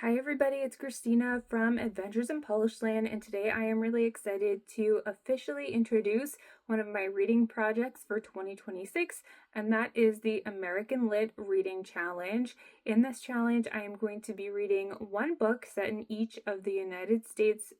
Hi everybody, it's Christina from Adventures in Polish Land, and today I am really excited to officially introduce one of my reading projects for 2026, and that is the American Lit Reading Challenge. In this challenge, I am going to be reading one book set in each of the United States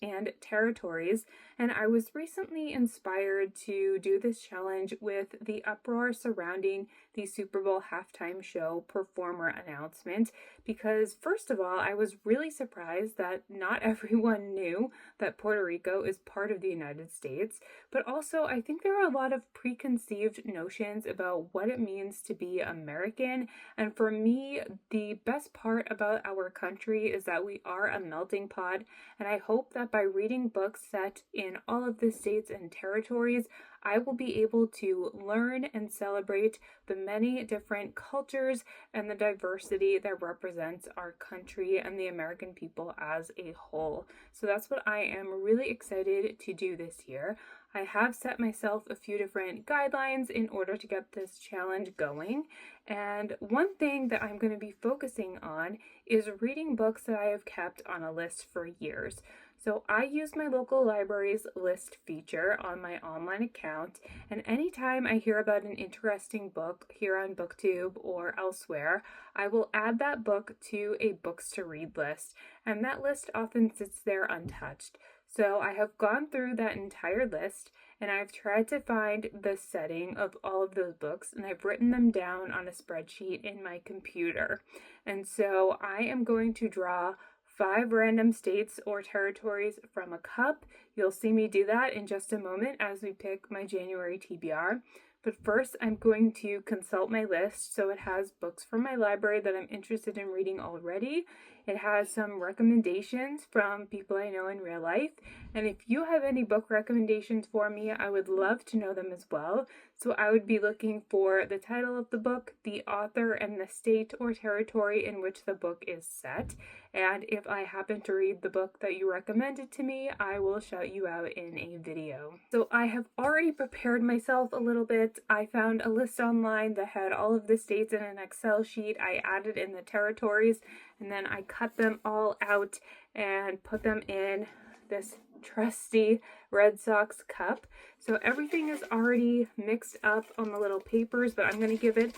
and territories, and I was recently inspired to do this challenge with the uproar surrounding the Super Bowl halftime show performer announcement, because first of all, I was really surprised that not everyone knew that Puerto Rico is part of the United States, but also I think there are a lot of preconceived notions about what it means to be American, and for me, the best part about our country is that we are a melting pot, and I hope that by reading books set in all of the states and territories, I will be able to learn and celebrate the many different cultures and the diversity that represents our country and the American people as a whole. So that's what I am really excited to do this year. I have set myself a few different guidelines in order to get this challenge going. And one thing that I'm going to be focusing on is reading books that I have kept on a list for years. So I use my local library's list feature on my online account, and anytime I hear about an interesting book here on BookTube or elsewhere, I will add that book to a books to read list, and that list often sits there untouched. So I have gone through that entire list, and I've tried to find the setting of all of those books, and I've written them down on a spreadsheet in my computer. And so I am going to draw 5 random states or territories from a cup. You'll see me do that in just a moment as we pick my January TBR. But first, I'm going to consult my list. So it has books from my library that I'm interested in reading already. It has some recommendations from people I know in real life. And if you have any book recommendations for me, I would love to know them as well. So I would be looking for the title of the book, the author, and the state or territory in which the book is set. And if I happen to read the book that you recommended to me, I will shout you out in a video. So I have already prepared myself a little bit. I found a list online that had all of the states in an Excel sheet. I added in the territories, and then I cut them all out and put them in this trusty Red Sox cup. So everything is already mixed up on the little papers, but I'm going to give it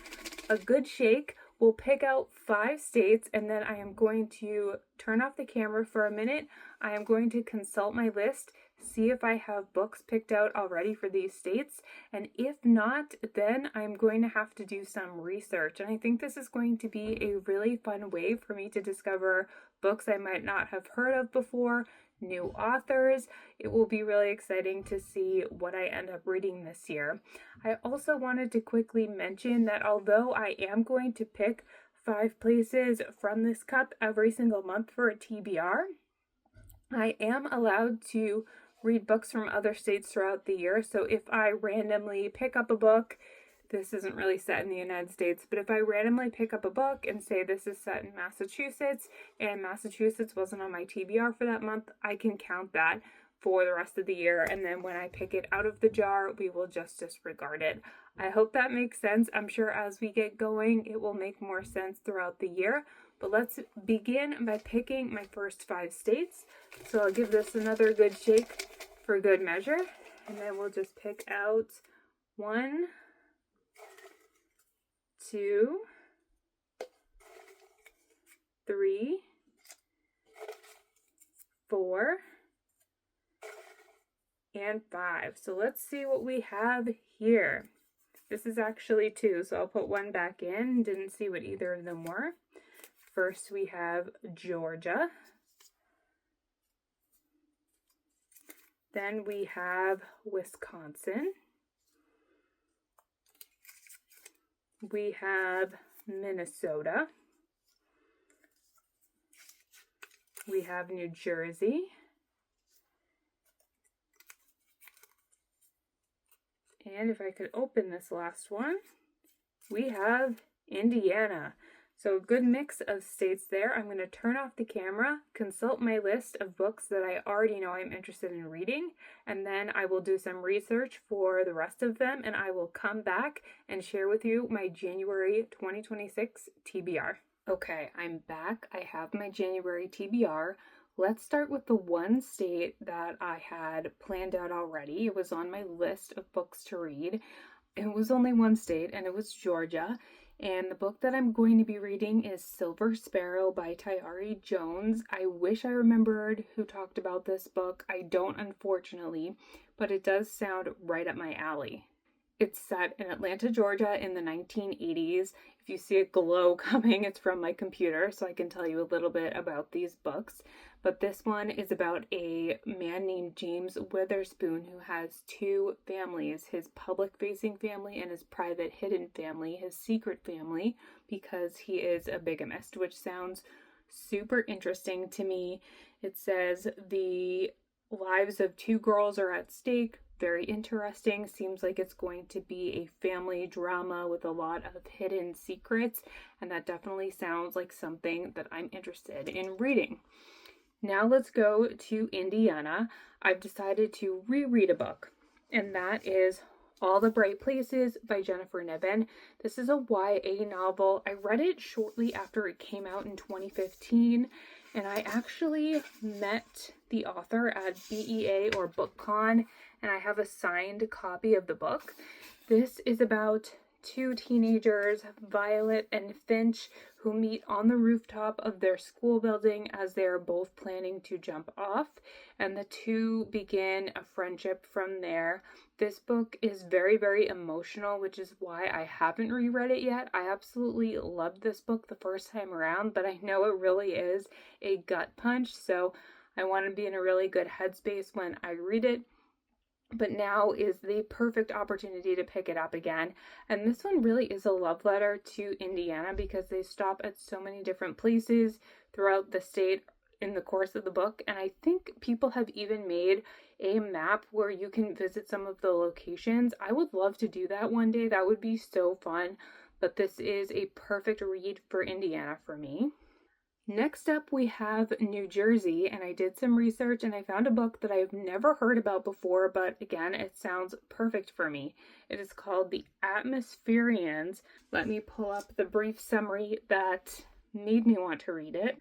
a good shake. We'll pick out 5 states, and then I am going to turn off the camera for a minute. I am going to consult my list, see if I have books picked out already for these states, and if not, then I'm going to have to do some research. And I think this is going to be a really fun way for me to discover books I might not have heard of before, new authors. It will be really exciting to see what I end up reading this year. I also wanted to quickly mention that although I am going to pick 5 places from this cup every single month for a TBR, I am allowed to read books from other states throughout the year. So if I randomly pick up a book, this isn't really set in the United States, but if I randomly pick up a book and say this is set in Massachusetts and Massachusetts wasn't on my TBR for that month, I can count that for the rest of the year, and then when I pick it out of the jar, we will just disregard it. I hope that makes sense. I'm sure as we get going, it will make more sense throughout the year, but let's begin by picking my first 5 states. So I'll give this another good shake for good measure, and then we'll just pick out 1, 2, 3, 4, and 5. So let's see what we have here. This is actually 2, so I'll put 1 back in. Didn't see what either of them were. First we have Georgia. Then we have Wisconsin. We have Minnesota. We have New Jersey. And if I could open this last one, we have Indiana. So a good mix of states there. I'm going to turn off the camera, consult my list of books that I already know I'm interested in reading, and then I will do some research for the rest of them, and I will come back and share with you my January 2026 TBR. Okay, I'm back. I have my January TBR. Let's start with the one state that I had planned out already. It was on my list of books to read. It was only one state, and it was Georgia. And the book that I'm going to be reading is Silver Sparrow by Tayari Jones. I wish I remembered who talked about this book. I don't, unfortunately, but it does sound right up my alley. It's set in Atlanta, Georgia in the 1980s. If you see a glow coming, it's from my computer, so I can tell you a little bit about these books. But this one is about a man named James Witherspoon who has two families, his public-facing family and his private hidden family, his secret family, because he is a bigamist, which sounds super interesting to me. It says the lives of two girls are at stake. Very interesting. Seems like it's going to be a family drama with a lot of hidden secrets, and that definitely sounds like something that I'm interested in reading. Now let's go to Indiana. I've decided to reread a book, and that is All the Bright Places by Jennifer Niven. This is a YA novel. I read it shortly after it came out in 2015, and I actually met the author at BEA or BookCon, and I have a signed copy of the book. This is about two teenagers, Violet and Finch, who meet on the rooftop of their school building as they are both planning to jump off, and the two begin a friendship from there. This book is very, very emotional, which is why I haven't reread it yet. I absolutely loved this book the first time around, but I know it really is a gut punch, so I want to be in a really good headspace when I read it. But now is the perfect opportunity to pick it up again. And this one really is a love letter to Indiana because they stop at so many different places throughout the state in the course of the book. And I think people have even made a map where you can visit some of the locations. I would love to do that one day. That would be so fun. But this is a perfect read for Indiana for me. Next up, we have New Jersey, and I did some research and I found a book that I've never heard about before, but again, it sounds perfect for me. It is called The Atmospherians. Let me pull up the brief summary that made me want to read it.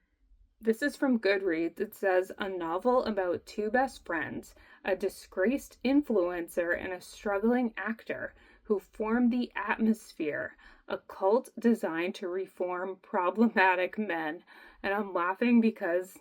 This is from Goodreads. It says, a novel about two best friends, a disgraced influencer and a struggling actor who form the Atmosphere, a cult designed to reform problematic men. And I'm laughing because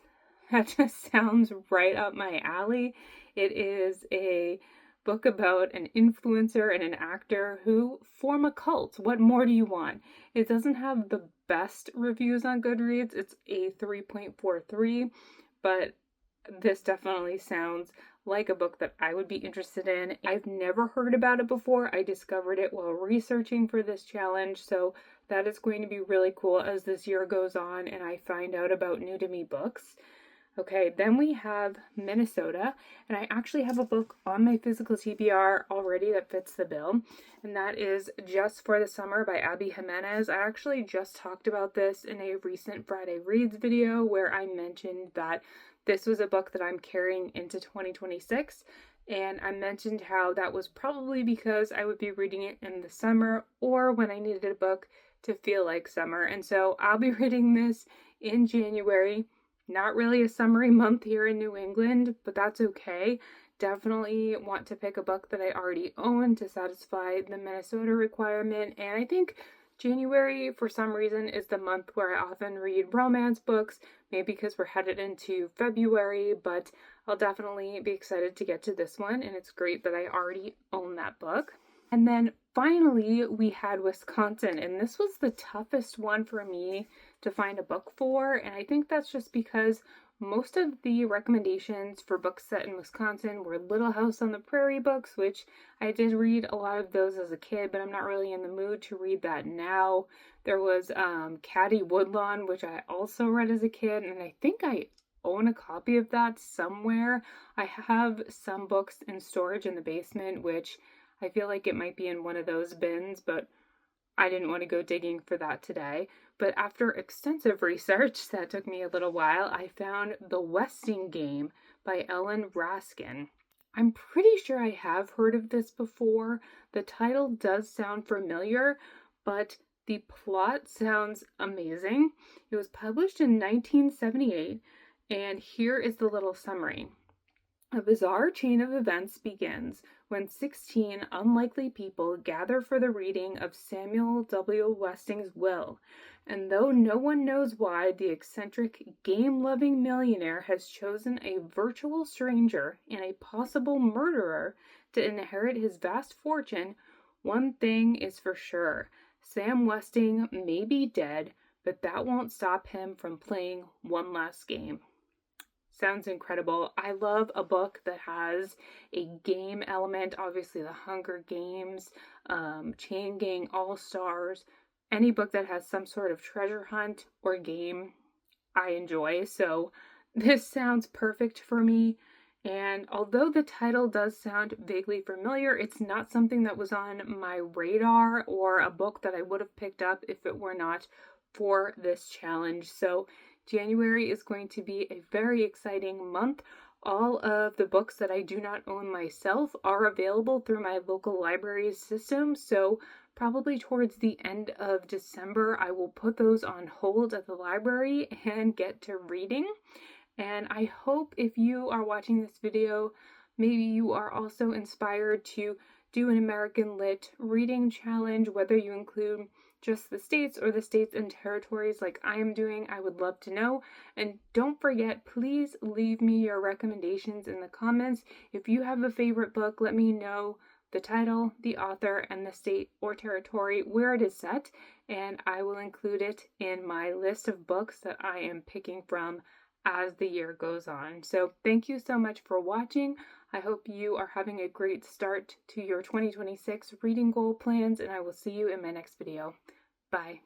that just sounds right up my alley. It is a book about an influencer and an actor who form a cult. What more do you want? It doesn't have the best reviews on Goodreads. It's a 3.43, but this definitely sounds like a book that I would be interested in. I've never heard about it before. I discovered it while researching for this challenge, so that is going to be really cool as this year goes on and I find out about new to me books. Okay, then we have Minnesota, and I actually have a book on my physical TBR already that fits the bill, and that is Just for the Summer by Abby Jimenez. I actually just talked about this in a recent Friday Reads video where I mentioned that this was a book that I'm carrying into 2026, and I mentioned how that was probably because I would be reading it in the summer or when I needed a book to feel like summer. And so I'll be reading this in January. Not really a summery month here in New England, but that's okay. Definitely want to pick a book that I already own to satisfy the Minnesota requirement. And I think January, for some reason, is the month where I often read romance books, maybe because we're headed into February, but I'll definitely be excited to get to this one, and it's great that I already own that book. And then finally, we had Wisconsin, and this was the toughest one for me to find a book for, and I think that's just because most of the recommendations for books set in Wisconsin were Little House on the Prairie books, which I did read a lot of those as a kid, but I'm not really in the mood to read that now. There was Caddy Woodlawn, which I also read as a kid, and I think I own a copy of that somewhere. I have some books in storage in the basement, which I feel like it might be in one of those bins, but I didn't want to go digging for that today. But after extensive research that took me a little while, I found The Westing Game by Ellen Raskin. I'm pretty sure I have heard of this before. The title does sound familiar, but The plot sounds amazing. It was published in 1978, and here is the little summary. A bizarre chain of events begins when 16 unlikely people gather for the reading of Samuel W. Westing's will, and though no one knows why, the eccentric, game-loving millionaire has chosen a virtual stranger and a possible murderer to inherit his vast fortune. One thing is for sure: Sam Westing may be dead, but that won't stop him from playing one last game. Sounds incredible. I love a book that has a game element. Obviously, The Hunger Games, Chain Gang All Stars. Any book that has some sort of treasure hunt or game, I enjoy. So this sounds perfect for me. And although the title does sound vaguely familiar, it's not something that was on my radar or a book that I would have picked up if it were not for this challenge. So January is going to be a very exciting month. All of the books that I do not own myself are available through my local library system, so probably towards the end of December, I will put those on hold at the library and get to reading. And I hope if you are watching this video, maybe you are also inspired to do an American Lit reading challenge, whether you include just the states or the states and territories like I am doing. I would love to know. And don't forget, please leave me your recommendations in the comments. If you have a favorite book, let me know the title, the author, and the state or territory where it is set, and I will include it in my list of books that I am picking from as the year goes on. So thank you so much for watching. I hope you are having a great start to your 2026 reading goal plans, and I will see you in my next video. Bye.